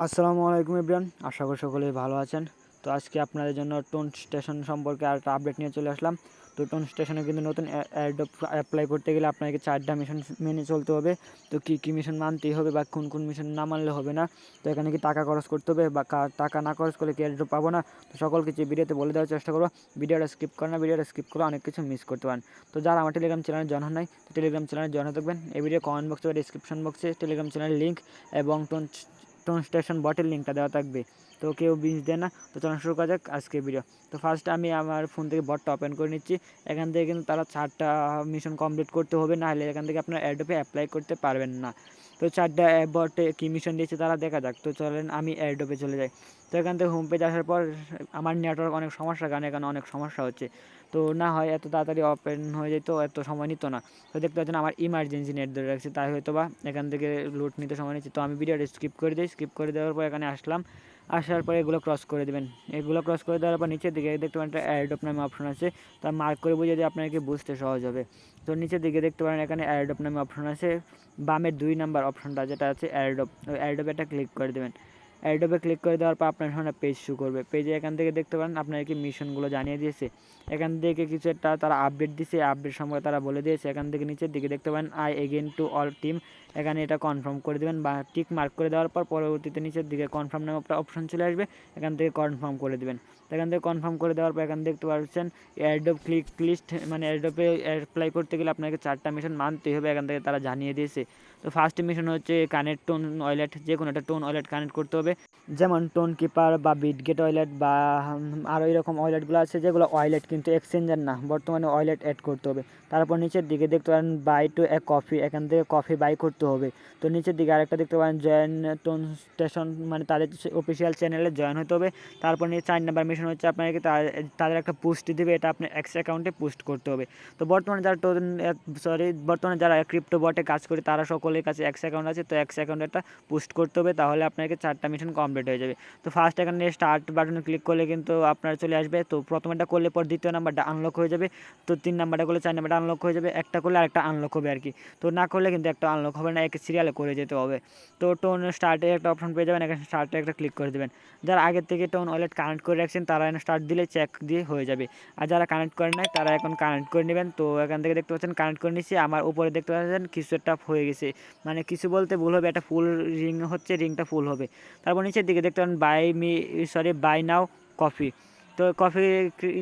আসসালামু আলাইকুম এভরিওয়ান, আশা করি সকলেই ভালো আছেন। তো আজকে আপনাদের জন্য টোন স্টেশন সম্পর্কে আরেকটা আপডেট নিয়ে চলে আসলাম। তো টোন স্টেশনে কিন্তু নতুন অ্যাডপ অ্যাপ্লাই করতে গেলে আপনাকে 4টা মিশন মেনে চলতে হবে। তো কী মিশন মানতেই হবে বা কোন মিশন না মানলে হবে না। তো এখানে কি টাকা খরচ করতে হবে বা টাকা না খরচ করলে কি অ্যাডপ পাবো না। তো সকল কিছু ভিডিওতে বলে দেওয়ার চেষ্টা করবো। ভিডিওটা স্কিপ করে না, ভিডিওটা স্কিপ করে অনেক কিছু মিস করতে পারেন। তো যারা আমার টেলিগ্রাম চ্যানেলে জয়েন হয় নাই, তো টেলিগ্রাম চ্যানেলে জয়েন হয়ে থাকবেন। এই ভিডিও কমেন্ট বক্সে বা ডিসক্রিপশন বক্সে টেলিগ্রাম চ্যানেলের লিঙ্ক এবং টোন স্টেশন বটের লিঙ্কটা দেওয়া থাকবে। তো কেউ বিঞ্জ দেয় না। তো চলুন শুরু করা যাক আজকে ভিডিও। তো ফার্স্টে আমি আমার ফোন থেকে বটটা ওপেন করে নিচ্ছি। এখান থেকে কিন্তু তারা 4টা মিশন কমপ্লিট করতে হবে, না হলে এখান থেকে আপনার অ্যাডোপে অ্যাপ্লাই করতে পারবেন না। তো 4টা বটে কী মিশন দিয়েছে তারা দেখা যাক। তো চলেন আমি অ্যাডোপে চলে যাই। তো এখান থেকে হোম পেজ আসার পর আমার নেটওয়ার্ক অনেক সমস্যার কারণে এখানে অনেক সমস্যা হচ্ছে। তো না হয় এত তাড়াতাড়ি ওপেন হয়ে যেত, এত সময় নিত না। তো দেখতে পাচ্ছেন আমার ইমার্জেন্সি নেট ধরে রাখছে, তাই হয়তো বা এখান থেকে লোড নিতে সময় নিচ্ছে। তো আমি ভিডিওটা স্কিপ করে দিই। স্কিপ করে দেওয়ার পর এখানে আসলাম। আসার পরে এগুলো ক্রস করে দেবেন। এগুলো ক্রস করে দেওয়ার পর নিচের দিকে দেখতে পারেন একটা অ্যাডপ নামে অপশন আছে। তা মার্ক করে বুঝে দিয়ে আপনাকে বুঝতে সহজ হবে। তো নিচের দিকে দেখতে পারেন এখানে অ্যাডপ নামে অপশন আছে। বামের 2 নাম্বার অপশনটা যেটা আছে অ্যাডপ, ওই অ্যাডপে একটা ক্লিক করে দেবেন। অ্যাডোবে ক্লিক করে দেওয়ার পর আপনার সামনে পেজ শো করবে। পেজে এখান থেকে দেখতে পারেন আপনাকে মিশনগুলো জানিয়ে দিয়েছে। এখান থেকে কিছু একটা তারা আপডেট দিয়েছে, আপডেট সম্পর্কে তারা বলে দিয়েছে। এখান থেকে নিচের দিকে দেখতে পারেন I again to all team, এখানে এটা কনফার্ম করে দেবেন বা টিক মার্ক করে দেওয়ার পর পরবর্তীতে নিচের দিকে কনফার্ম নামে একটা অপশন চলে আসবে, এখান থেকে কনফার্ম করে দেবেন। এখান থেকে কনফার্ম করে দেওয়ার পর এখানে দেখতে পাচ্ছেন অ্যাডোব ক্লিক লিস্ট, মানে অ্যাডোবে অ্যাপ্লাই করতে গেলে আপনাকে 4টা মিশন মানতেই হবে, এখান থেকে তারা জানিয়ে দিয়েছে। তো ফার্স্ট মিশন হচ্ছে কানেক্ট টোন ওয়ালেট, যে কোনো একটা টোন ওয়ালেট কানেক্ট করতে হবে, যেমন টোন কিপার বা বিটগেট ওয়ালেট বা আরও এরকম ওয়ালেটগুলো আছে যেগুলো ওয়ালেট কিন্তু এক্সচেঞ্জার না, বর্তমানে ওয়ালেট অ্যাড করতে হবে। তারপর নিচের দিকে দেখতে পারেন বাই টু এ কফি, এখান থেকে কফি বাই করতে হবে। তো নিচের দিকে আরেকটা দেখতে পারেন জয়েন টোন স্টেশন, মানে তাদের অফিসিয়াল চ্যানেলে জয়েন হতে হবে। তারপর নিয়ে 4 নাম্বার মিশন হচ্ছে আপনাকে তাদের একটা পোস্ট দেবে, এটা আপনার এক্স অ্যাকাউন্টে পোস্ট করতে হবে। তো বর্তমানে যারা ক্রিপ্টো বটে কাজ করে তারা সকলের কাছে এক্স অ্যাকাউন্ট আছে, তো এক্স অ্যাকাউন্টে একটা পোস্ট করতে হবে, তাহলে আপনাকে 4টা মিশন কমপ্লিট হয়ে যাবে। তো ফার্স্ট এখানে স্টার্ট বাটনে ক্লিক করলে কিন্তু আপনার চলে আসবে। তো প্রথমটা করলে পর দ্বিতীয় নাম্বারটা আনলক হয়ে যাবে। তো 3 নাম্বারটা করলে 4 নাম্বারটা আনলক হয়ে যাবে, একটা করলে আরেকটা আনলক হবে আর কি। তো না করলে কিন্তু একটা আনলক হবে না, এক সিরিয়ালে করে যেতে হবে। তো টোন স্টার্টে একটা অপশন পেয়ে যাবেন, এখানে স্টার্টে একটা ক্লিক করে দেবেন। যারা আগের থেকে টোন ওয়ালেট কানেক্ট করে রাখছেন তারা এখানে স্টার্ট দিলে চেক দিয়ে হয়ে যাবে, আর যারা কানেক্ট করেন নাই তারা এখন কানেক্ট করে নেবেন। তো এখান থেকে দেখতে পাচ্ছেন কানেক্ট করে নিচ্ছি, আমার উপরে দেখতে পাচ্ছেন কিছু একটা হয়ে গেছে, মানে কিছু বলতে ভুল হবে, একটা ফুল রিং হচ্ছে, রিংটা ফুল হবে। তারপর নিচের দিকে দেখতে পারেন বাই নাও কফি। তো কফি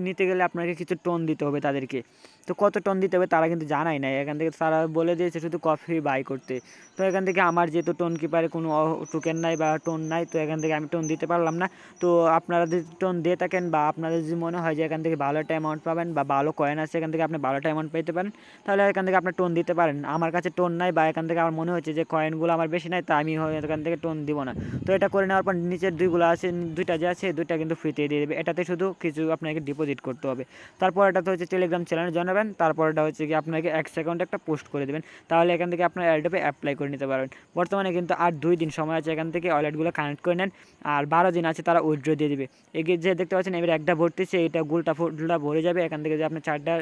নিতে গেলে আপনাকে কিছু টোন দিতে হবে তাদেরকে। তো কত টোন দিতে হবে তারা কিন্তু জানাই নাই, এখান থেকে তারা বলে দিয়েছে শুধু কফি বাই করতে। তো এখান থেকে আমার যেহেতু টোন কিপারে কোনো টোকেন নাই বা টোন নাই, তো এখান থেকে আমি টোন দিতে পারলাম না। তো আপনারা যদি টোন দিয়ে থাকেন বা আপনাদের যদি মনে হয় যে এখান থেকে ভালো একটা অ্যামাউন্ট পাবেন বা ভালো কয়েন আছে, এখান থেকে আপনি ভালো একটা অ্যামাউন্ট পেতে পারেন, তাহলে এখান থেকে আপনি টোন দিতে পারেন। আমার কাছে টোন নাই বা এখান থেকে আমার মনে হচ্ছে যে কয়েনগুলো আমার বেশি নাই, তাই আমি এখান থেকে টোন দিব না। তো এটা করে নেওয়ার পর নিচের দুইগুলো আছে, দুইটা যে আছে দুইটা কিন্তু ফ্রিতে দিয়ে দেবে, এটাতে শুধু কিছু আপনাকে ডিপোজিট করতে হবে। তারপর এটা তো হচ্ছে টেলিগ্রাম চ্যানেলে জানাবেন, তারপর এটা হচ্ছে কি আপনাকে এক্স অ্যাকাউন্টে একটা পোস্ট করে দেবেন, তাহলে এখান থেকে আপনার অ্যাডোবে অ্যাপ্লাই করে নিতে পারবেন। বর্তমানে কিন্তু আর 2 দিন সময় আছে, এখান থেকে ওয়ালেটগুলো কানেক্ট করে নেন, আর 12 দিন আছে তারা উইথড্র দিয়ে দেবে। এগিয়ে যে দেখতে পাচ্ছেন এবার একটা ভর্তিছে, এটা গোলটা ফুলটা ভরে যাবে, এখান থেকে যে আপনি 4টা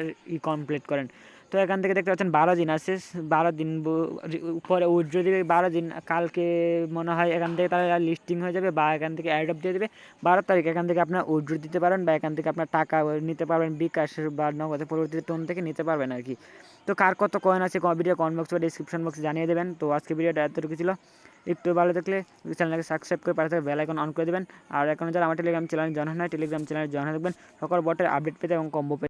কমপ্লিট করেন। তো এখান থেকে দেখতে পাচ্ছেন 12 দিন আছে, 12 দিন পরে উইথড্র দেবে 12 দিন, কালকে মনে হয় এখান থেকে তারা লিস্টিং হয়ে যাবে বা এখান থেকে অ্যাডপ দিয়ে দেবে 12 তারিখ, এখান থেকে আপনার উইথড্র দিতে পারেন বা এখান থেকে আপনার টাকা নিতে পারবেন বিকাশ বা নগদে, পরবর্তীতে টোন থেকে নিতে পারবেন আর কি। তো কার কত কয়েন আছে ভিডিও কমেন্ট বক্স বা ডিসক্রিপশন বক্সে জানিয়ে দেবেন। তো আজকে ভিডিওটা এতটুকু ছিল। একটু ভালো থাকলে চ্যানেলকে সাবস্ক্রাইব করে পাশে বেল আইকন অন করে দেবেন। আর এখন যারা আমার টেলিগ্রাম চ্যানেল জয়েন হয় না, টেলিগ্রাম চ্যানেলে জয়েন হয়ে থাকবেন সকল বটের আপডেট পেতে এবং কম্বো পেতে।